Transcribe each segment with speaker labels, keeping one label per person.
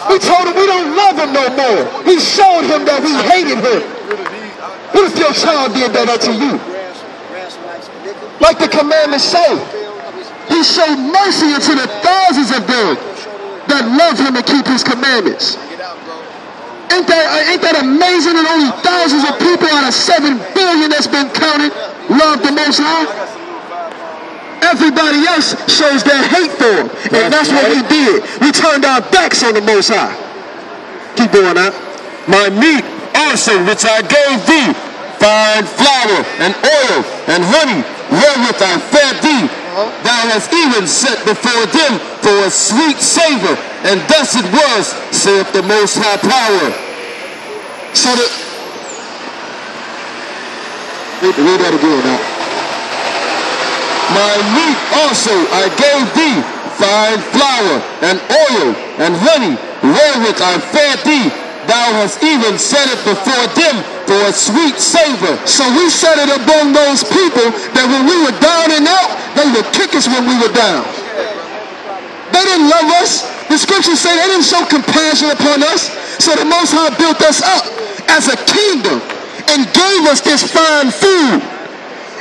Speaker 1: We told him we don't love him no more. We showed him that we hated him. What if your child did that unto you? Like the commandments say, he showed mercy unto the thousands of them that love him and keep his commandments. Ain't that amazing that only thousands of people out of 7 billion that's been counted love the Most High? Everybody else shows their hate for him. And that's what we did. We turned our backs on the Most High. Keep going out.
Speaker 2: My meat also which I gave thee, fine flour and oil and honey, wherewith I fed thee, thou hast even set before them for a sweet savor, and thus it was, saith the Most High Power.
Speaker 1: So that, read that again now.
Speaker 2: My meat also I gave thee, fine flour and oil and honey, wherewith I fed thee, thou hast even set it before them for a sweet savor.
Speaker 1: So we set it among those people that when we were down and out, they would kick us when we were down. They didn't love us. The scriptures say they didn't show compassion upon us. So the Most High built us up as a kingdom and gave us this fine food.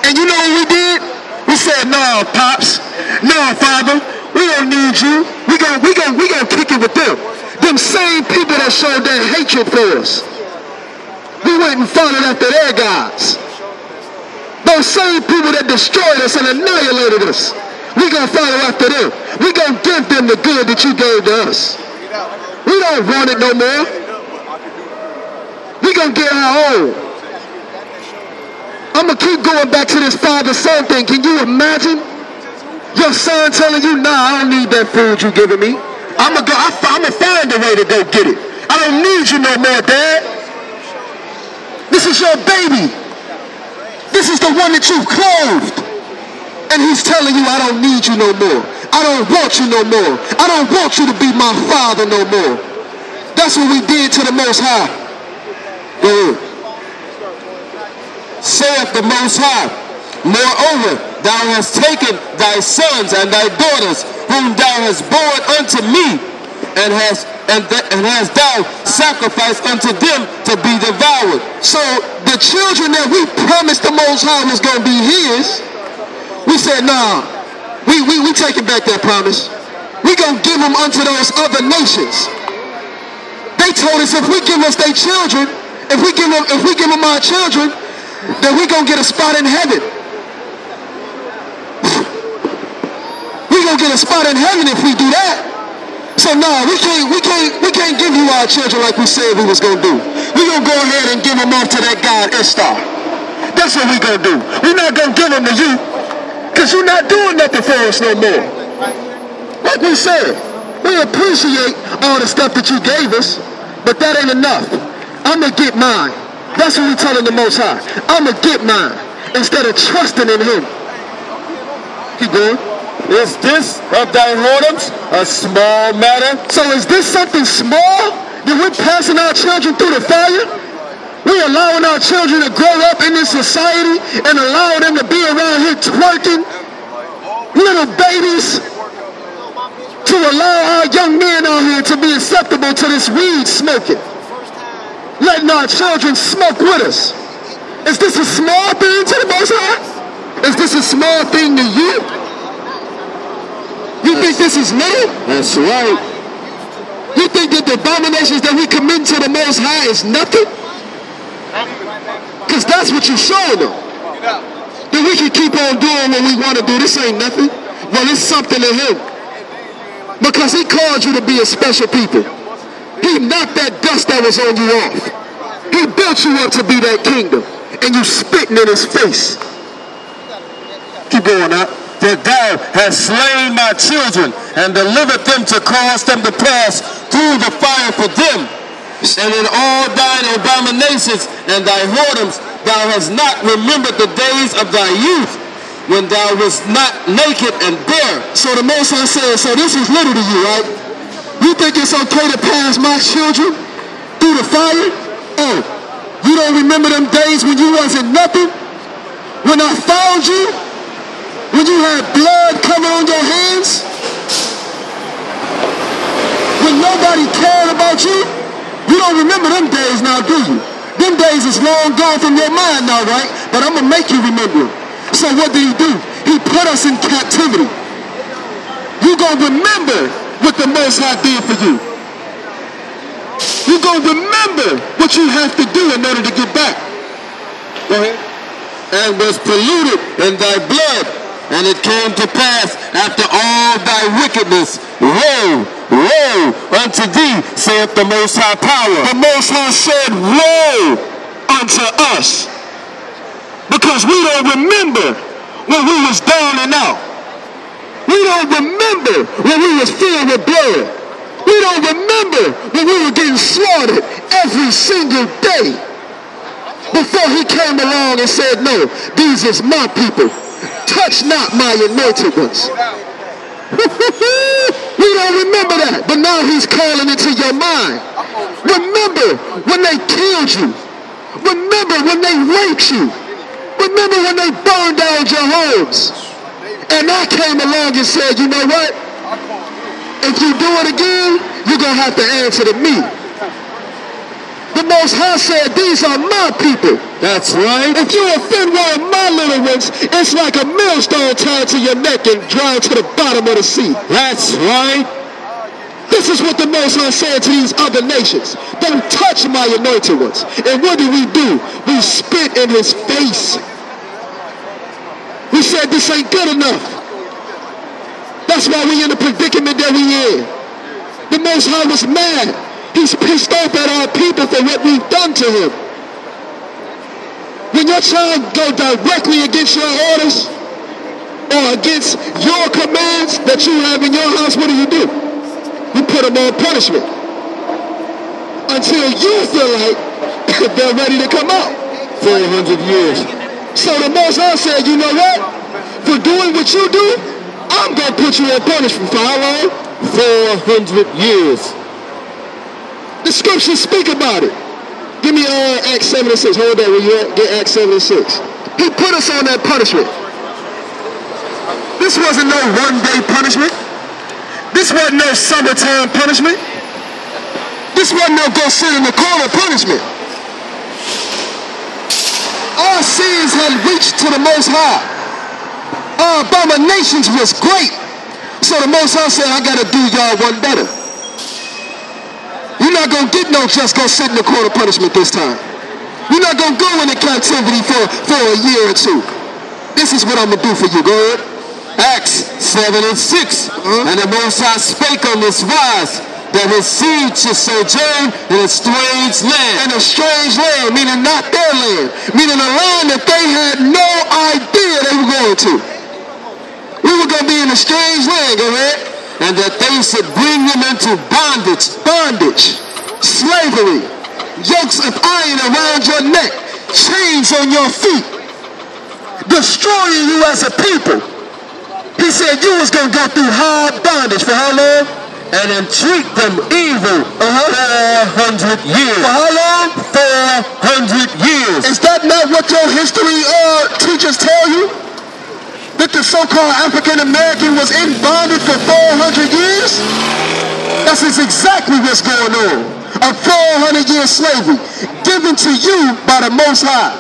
Speaker 1: And you know what we did? We said, no, Pops, no, Father, we don't need you. We gonna kick it with them. Them same people that showed their hatred for us. We went and followed after their gods. Those same people that destroyed us and annihilated us. We gonna follow after them. We gonna give them the good that you gave to us. We don't want it no more. We gonna get our own. I'm gonna keep going back to this father-son thing. Can you imagine your son telling you, nah, I don't need that food you giving me. I'm gonna find a way to go get it. I don't need you no more, Dad. This is your baby. This is the one that you've clothed. And he's telling you, I don't need you no more. I don't want you no more. I don't want you to be my father no more. That's what we did to the Most High. Go ahead.
Speaker 2: Saith the Most High, moreover, thou hast taken thy sons and thy daughters, whom thou hast borne unto me, and hast thou sacrificed unto them to be devoured.
Speaker 1: So the children that we promised the Most High was going to be his, we said, nah, we taking back that promise. We going to give them unto those other nations. They told us if we give us their children, if we give them our children, then we going to get a spot in heaven. We going to get a spot in heaven if we do that. So no, we can't give you our children like we said we was gonna do. We gonna go ahead and give them off to that God Ishtar. That's what we gonna do. We're not gonna give them to you, cause you're not doing nothing for us no more. Like we said, we appreciate all the stuff that you gave us, but that ain't enough. I'ma get mine. That's what we telling the Most High. I'ma get mine instead of trusting in Him. Keep going.
Speaker 2: Is this of thy whoredoms a small matter?
Speaker 1: So is this something small that we're passing our children through the fire? We're allowing our children to grow up in this society and allowing them to be around here twerking, little babies, to allow our young men out here to be acceptable to this weed smoking, letting our children smoke with us. Is this a small thing to the Most High? Is this a small thing to you? You think this is little?
Speaker 2: That's right.
Speaker 1: You think that the abominations that we commit to the Most High is nothing? Because that's what you're showing them. That we can keep on doing what we want to do. This ain't nothing. Well, it's something to Him. Because He called you to be a special people. He knocked that dust that was on you off. He built you up to be that kingdom. And you spitting in His face. Keep going up.
Speaker 2: That thou hast slain my children and delivered them to cause them to pass through the fire for them. And in all thine abominations and thy whoredoms thou hast not remembered the days of thy youth, when thou wast not naked and bare.
Speaker 1: So the Most High said, so this is little to you, right? You think it's okay to pass my children through the fire? Oh, you don't remember them days when you wasn't nothing? When I found you? When you had blood coming on your hands? when nobody cared about you, you don't remember them days now, do you? Them days is long gone from your mind now, right? But I'm going to make you remember them. So what did he do? He put us in captivity. You're going to remember what the Most High did for you. You're going to remember what you have to do in order to get back.
Speaker 2: Go ahead. And was polluted in thy blood, and it came to pass after all thy wickedness, woe, woe unto thee, saith the Most High Power.
Speaker 1: The Most High said, woe unto us, because we don't remember when we was down and out. We don't remember when we was filled with blood. We don't remember when we were getting slaughtered every single day. Before he came along and said, no, these is my people. Touch not my anointed ones. We don't remember that, but now he's calling it to your mind. Remember when they killed you. Remember when they raped you. Remember when they burned down your homes. And I came along and said, you know what? If you do it again, you're going to have to answer to me. The Most High said, these are my people.
Speaker 2: That's right.
Speaker 1: If you offend one of my little ones, it's like a millstone tied to your neck and drowned to the bottom of the sea.
Speaker 2: That's right.
Speaker 1: This is what the Most High said to these other nations. Don't touch my anointed ones. And what did we do? We spit in his face. We said this ain't good enough. That's why we in the predicament that we in. The Most High was mad. He's pissed off at our people for what we've done to him. When your child go directly against your orders or against your commands that you have in your house, what do? You put them on punishment until you feel like they're ready to come out.
Speaker 2: 400 years.
Speaker 1: So the Most High said, you know what? For doing what you do, I'm going to put you on punishment for how long?
Speaker 2: 400 years.
Speaker 1: The scriptures speak about it. Give me Acts 7:6. Hold that where you at. Get Acts 7:6. He put us on that punishment. This wasn't no one-day punishment. This wasn't no summertime punishment. This wasn't no go sit in the corner punishment. Our sins had reached to the Most High. Our abominations was great. So the Most High said, I got to do y'all one better. You're not going to get no just go sit in the corner punishment this time. You're not going to go into captivity for a year or two. This is what I'm going to do for you. Go ahead.
Speaker 2: Acts 7:6. And the Most High spake on this wise, that his seed should sojourn in a strange land.
Speaker 1: In a strange land, meaning not their land. Meaning a land that they had no idea they were going to. We were going to be in a strange land. Go ahead.
Speaker 2: And that they should bring them into
Speaker 1: bondage, slavery, yokes of iron around your neck, chains on your feet, destroying you as a people. He said you was going to go through hard bondage for how long?
Speaker 2: And entreat them evil 400 years.
Speaker 1: For how long?
Speaker 2: 400 years.
Speaker 1: Is that not what your history teachers tell you? That the so-called African American was in bondage for 400 years? That's exactly what's going on. A 400-year slavery given to you by the Most High.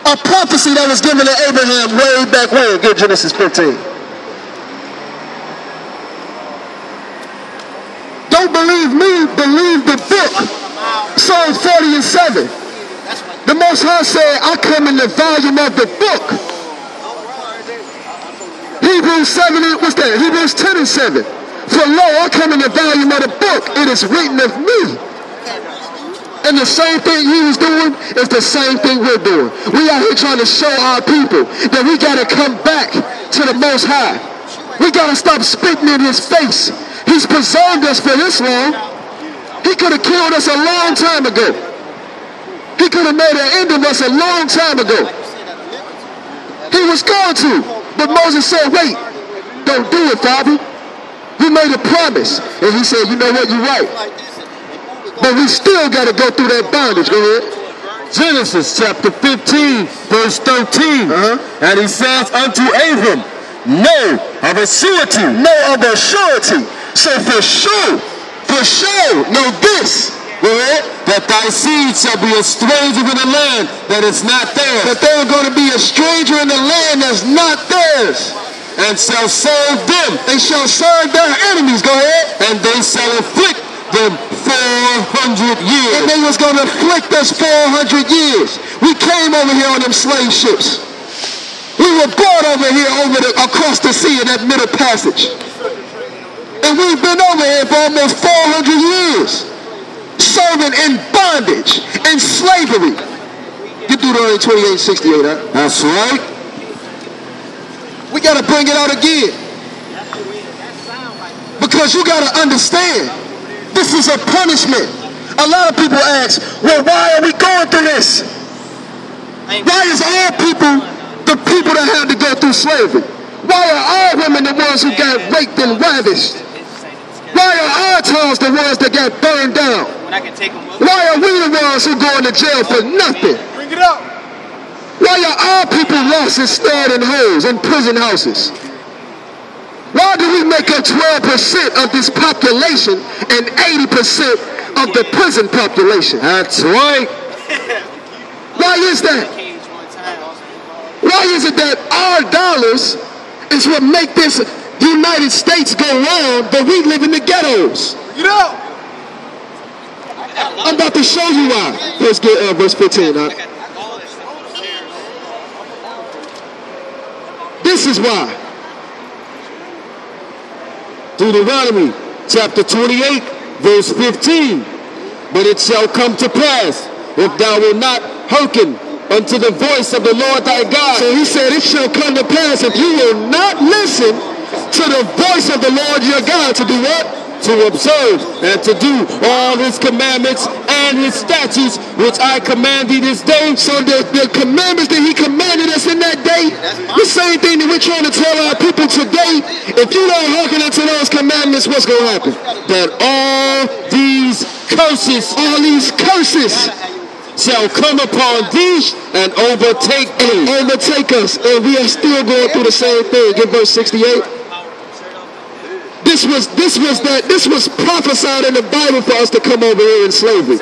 Speaker 1: A prophecy that was given to Abraham way back when. Get Genesis 15. Don't believe me, believe the book. Psalm 40 and 7. The Most High said, I come in the volume of the book. Hebrews 7, what's that? Hebrews 10 and 7. For lo, I come in the volume of the book. It is written of me. And the same thing he was doing is the same thing we're doing. We out here trying to show our people that we got to come back to the Most High. We got to stop spitting in his face. He's preserved us for this long. He could have killed us a long time ago. He could have made an end of us a long time ago. He was going to. But Moses said, wait, don't do it, Father. You made a promise. And he said, you know what, you're right. But we still got to go through that bondage. Go ahead.
Speaker 2: Genesis chapter 15, verse 13. And he says unto Abram, know of a surety.
Speaker 1: Know of a surety. So for sure, For sure, know this. Go ahead.
Speaker 2: That thy seed shall be a stranger in a land that is not theirs.
Speaker 1: That they're going to be a stranger in the land that's not theirs.
Speaker 2: And shall serve them.
Speaker 1: They shall serve their enemies. Go ahead.
Speaker 2: And they shall afflict them 400 years.
Speaker 1: And they was going to afflict us 400 years. We came over here on them slave ships. We were brought over here across the sea in that middle passage. And we've been over here for almost 400 years. Serving in bondage and slavery. Get Deuteronomy 28:68, huh?
Speaker 2: That's right.
Speaker 1: We got to bring it out again. Because you got to understand, this is a punishment. A lot of people ask, well, why are we going through this? Why is all people the people that had to go through slavery? Why are all women the ones who got raped and ravished? Why are our towns the ones that got burned down? Why are we the ones who go into jail for nothing?
Speaker 3: Bring it up.
Speaker 1: Why are our people lost and stored in holes in prison houses? Why do we make up 12% of this population and 80% of the prison population?
Speaker 2: That's right.
Speaker 1: Why is that? Why is it that our dollars is what make this United States go on, but we live in the ghettos?
Speaker 3: You know.
Speaker 1: I'm about to show you why. Let's get verse 15. This is why.
Speaker 2: Deuteronomy chapter 28, verse 15. But it shall come to pass, if thou wilt not hearken unto the voice of the Lord thy God.
Speaker 1: So he said, it shall come to pass if you will not listen to the voice of the Lord your God to do what?
Speaker 2: To observe and to do all his commandments and his statutes which I command thee this day.
Speaker 1: So the commandments that he commanded us in that day, the same thing that we're trying to tell our people today. If you don't hearken unto those commandments, what's going to happen?
Speaker 2: That all these curses shall come upon thee and overtake thee.
Speaker 1: Overtake us. And we are still going through the same thing. Get verse 68. This was prophesied in the Bible for us to come over here in slavery.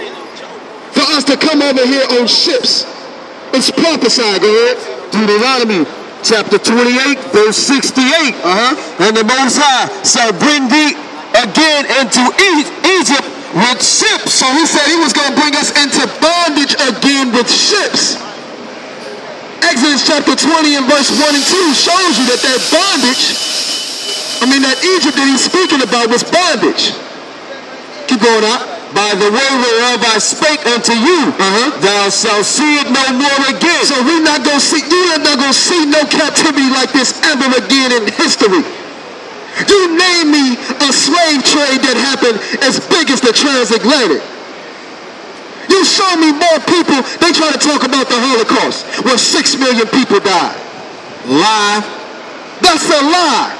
Speaker 1: For us to come over here on ships. It's prophesied. Go ahead.
Speaker 2: Deuteronomy chapter 28, verse 68. And the Most High shall bring thee again into Egypt with ships.
Speaker 1: So he said he was going to bring us into bondage again with ships. Exodus chapter 20 and verse 1 and 2 shows you that bondage, that Egypt that he's speaking about was bondage. Keep going up.
Speaker 2: By the way whereof I spake unto you, thou shalt see it no more again.
Speaker 1: So you're not going to see no captivity like this ever again in history. You name me a slave trade that happened as big as the transatlantic. You show me more people. They try to talk about the Holocaust where 6 million people died.
Speaker 2: Lie.
Speaker 1: That's a lie.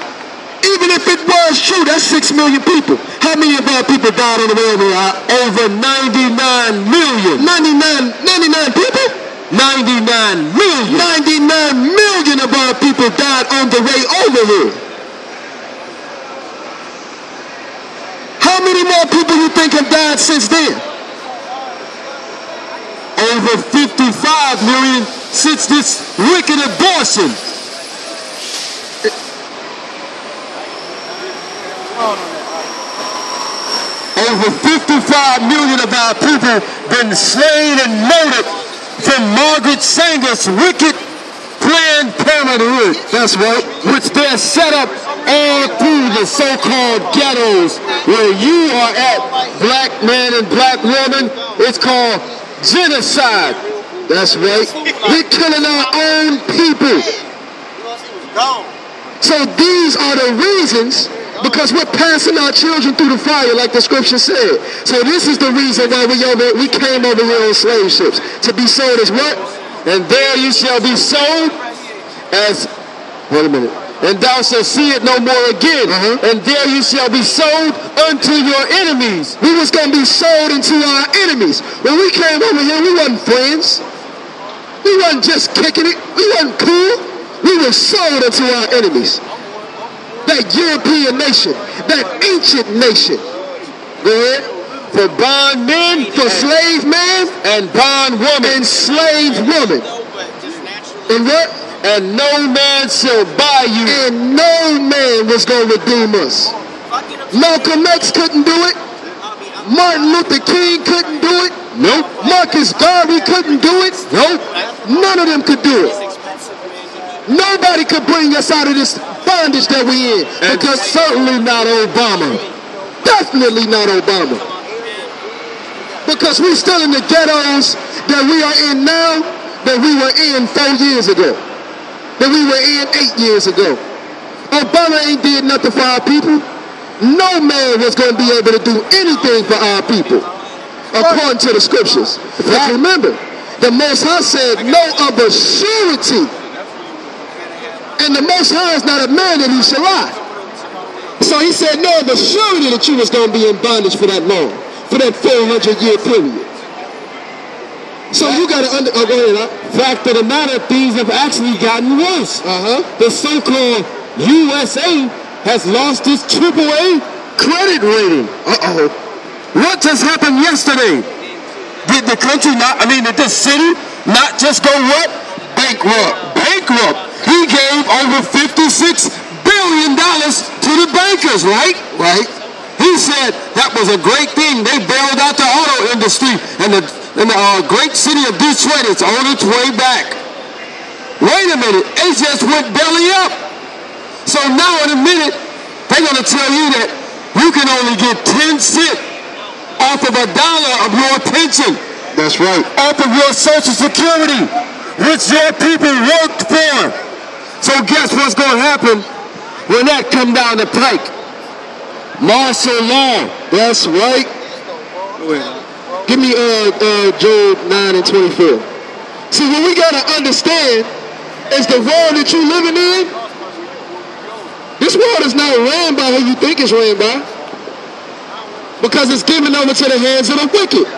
Speaker 1: Even if it was true, that's 6 million people. How many of our people died on the way over here?
Speaker 2: Over 99 million.
Speaker 1: 99 people?
Speaker 2: 99 million.
Speaker 1: 99 million of our people died on the way over here. How many more people you think have died since then?
Speaker 2: Over 55 million since this wicked abortion. Over 55 million of our people been slain and murdered from Margaret Sanger's wicked Planned Parenthood.
Speaker 1: That's right.
Speaker 2: Which they're set up all through the so-called ghettos where you are at, black man and black woman. It's called genocide.
Speaker 1: That's right. We're killing our own people. So these are the reasons, because we're passing our children through the fire like the scripture said. So this is the reason why we came over here on slave ships. To be sold as what?
Speaker 2: And there you shall be sold as,
Speaker 1: wait a minute.
Speaker 2: and thou shalt see it no more again. And there you shall be sold unto your enemies.
Speaker 1: We was going to be sold into our enemies. When we came over here, we wasn't friends. We wasn't just kicking it. We wasn't cool. We were sold into our enemies. That European nation, that ancient nation, Go ahead.
Speaker 2: For bondmen,
Speaker 1: for slave men,
Speaker 2: and bondwomen,
Speaker 1: and slave women. And what?
Speaker 2: And no man shall buy you.
Speaker 1: And no man was going to redeem us. Malcolm X couldn't do it. Martin Luther King couldn't do it.
Speaker 2: Nope.
Speaker 1: Marcus Garvey couldn't do it.
Speaker 2: Nope.
Speaker 1: None of them could do it. Nobody could bring us out of this bondage that we in.
Speaker 2: And
Speaker 1: because
Speaker 2: certainly not Obama.
Speaker 1: Definitely not Obama. Because we're still in the ghettos that we are in now, that we were in 4 years ago, that we were in 8 years ago. Obama ain't did nothing for our people. No man was going to be able to do anything for our people, according to the scriptures. But remember, the Most High said, no of a surety. And the Most High is not a man that he shall lie. So he said, no of a surety that you was going to be in bondage for that long, for that 400-year period. So you got to go ahead, huh?
Speaker 2: Fact of the matter, things have actually gotten worse. The so-called USA has lost its AAA credit rating. What just happened yesterday? Did the country not, did this city not just go what? Bankrupt. He gave over $56 billion to the bankers, right?
Speaker 1: Right.
Speaker 2: He said that was a great thing. They bailed out the auto industry, and the great city of Detroit is on its way back. Wait a minute, it just went belly up. So now in a minute, they're going to tell you that you can only get 10 cents off of $1 of your pension.
Speaker 1: That's right.
Speaker 2: Off of your Social Security, which your people worked for. So guess what's going to happen when that come down the pike? Martial law.
Speaker 1: That's right. Give me Job 9 and 24. See, what we got to understand is the world that you're living in, this world is not ran by who you think it's ran by. Because it's given over to the hands of the wicked.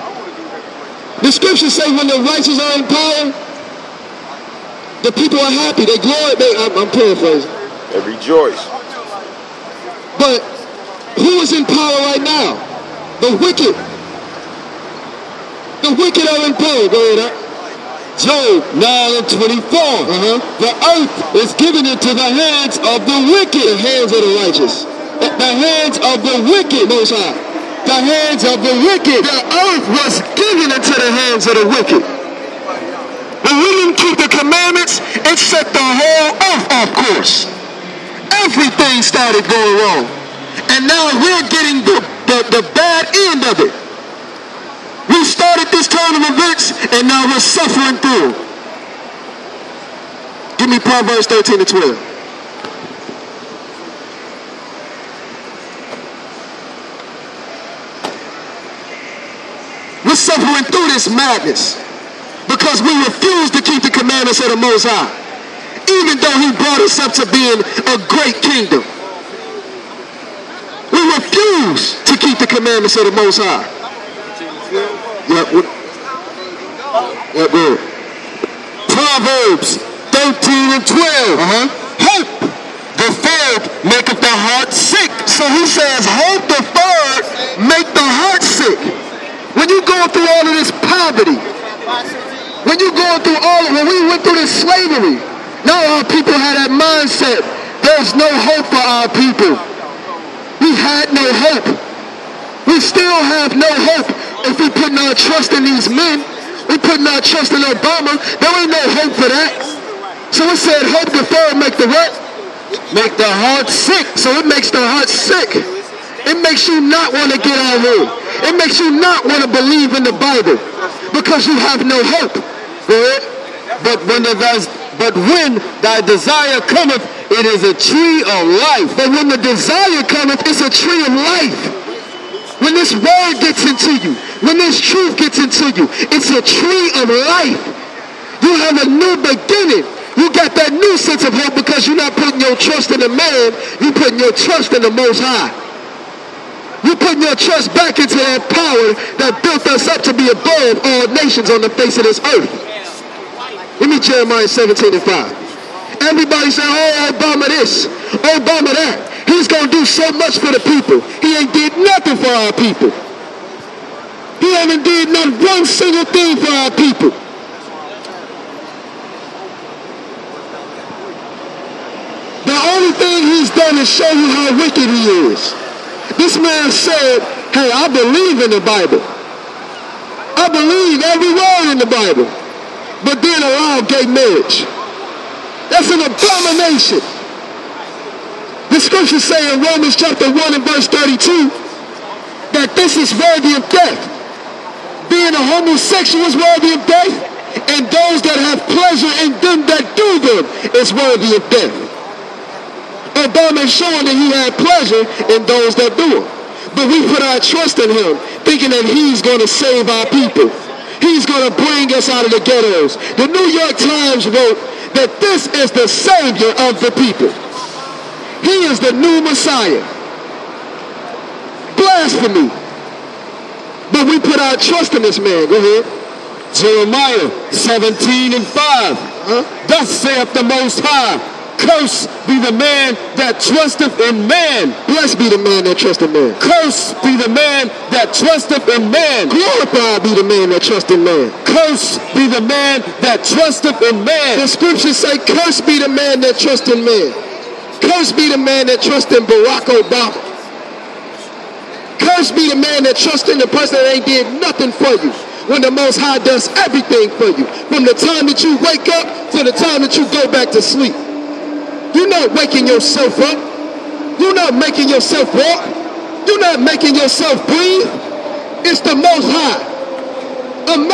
Speaker 1: The scriptures say when the righteous are in power, the people are happy. They glory. I'm paraphrasing.
Speaker 3: They rejoice.
Speaker 1: But who is in power right now? The wicked. The wicked are in power. Go ahead.
Speaker 2: Job 9 and 24. The earth is given into the hands of the wicked.
Speaker 1: The hands of the righteous.
Speaker 2: The hands of the wicked.
Speaker 1: Most High.
Speaker 2: The hands of the wicked.
Speaker 1: The earth was given into the hands of the wicked. When we didn't keep the commandments, it set the whole earth off course. Everything started going wrong. And now we're getting the bad end of it. We started this turn of events, and now we're suffering through. Give me Proverbs 13 and 12. We're suffering through this madness because we refuse to keep the commandments of the Most High, even though he brought us up to being a great kingdom. We refuse to keep the commandments of the Most High. Good.
Speaker 2: Proverbs 13 and 12.
Speaker 1: Hope deferred maketh the heart sick. So he says, hope deferred make the heart sick. When you go through all of this poverty, when you go through when we went through this slavery, now our people had that mindset. There's no hope for our people. We had no hope. We still have no hope if we putting our trust in these men. We putting our trust in Obama. There ain't no hope for that. So it said hope deferred make the what? Make the heart sick. So it makes the heart sick. It makes you not want to get out here. It makes you not want to believe in the Bible because you have no hope.
Speaker 2: But when thy desire cometh, it is a tree of life.
Speaker 1: But when the desire cometh, it's a tree of life. When this word gets into you, when this truth gets into you, it's a tree of life. You have a new beginning. You got that new sense of hope because you're not putting your trust in a man. You're putting your trust in the Most High. You're putting your trust back into that power that built us up to be above all nations on the face of this earth. Give me Jeremiah 17 and 5. Everybody say, oh, Obama this, Obama that. He's going to do so much for the people. He ain't did nothing for our people. haven't did not one single thing for our people. The only thing he's done is show you how wicked he is. This man said, hey, I believe in the Bible. I believe every word in the Bible. But then allow gay marriage. That's an abomination. The scriptures say in Romans chapter 1 and verse 32 that this is worthy of death. Being a homosexual is worthy of death, and those that have pleasure in them that do them is worthy of death. Obama is showing that he had pleasure in those that do it. But we put our trust in him, thinking that he's going to save our people. He's going to bring us out of the ghettos. The New York Times wrote that this is the Savior of the people. He is the new Messiah. Blasphemy. But we put our trust in this man. Go ahead.
Speaker 2: Jeremiah 17 and 5. Thus saith the Most High, cursed be the man that trusteth in man.
Speaker 1: Blessed be the man that trusteth in man.
Speaker 2: Cursed be the man that trusteth in man.
Speaker 1: Glorified be the man that trusteth in man.
Speaker 2: Cursed be the man that trusteth in man.
Speaker 1: The scriptures say, cursed be the man that trusteth in man. Cursed be the man that trusts in Barack Obama. Cursed be the man that trusts in the person that ain't did nothing for you, when the Most High does everything for you. From the time that you wake up to the time that you go back to sleep. You're not waking yourself up. You're not making yourself walk. You're not making yourself breathe. It's the Most High. Imagine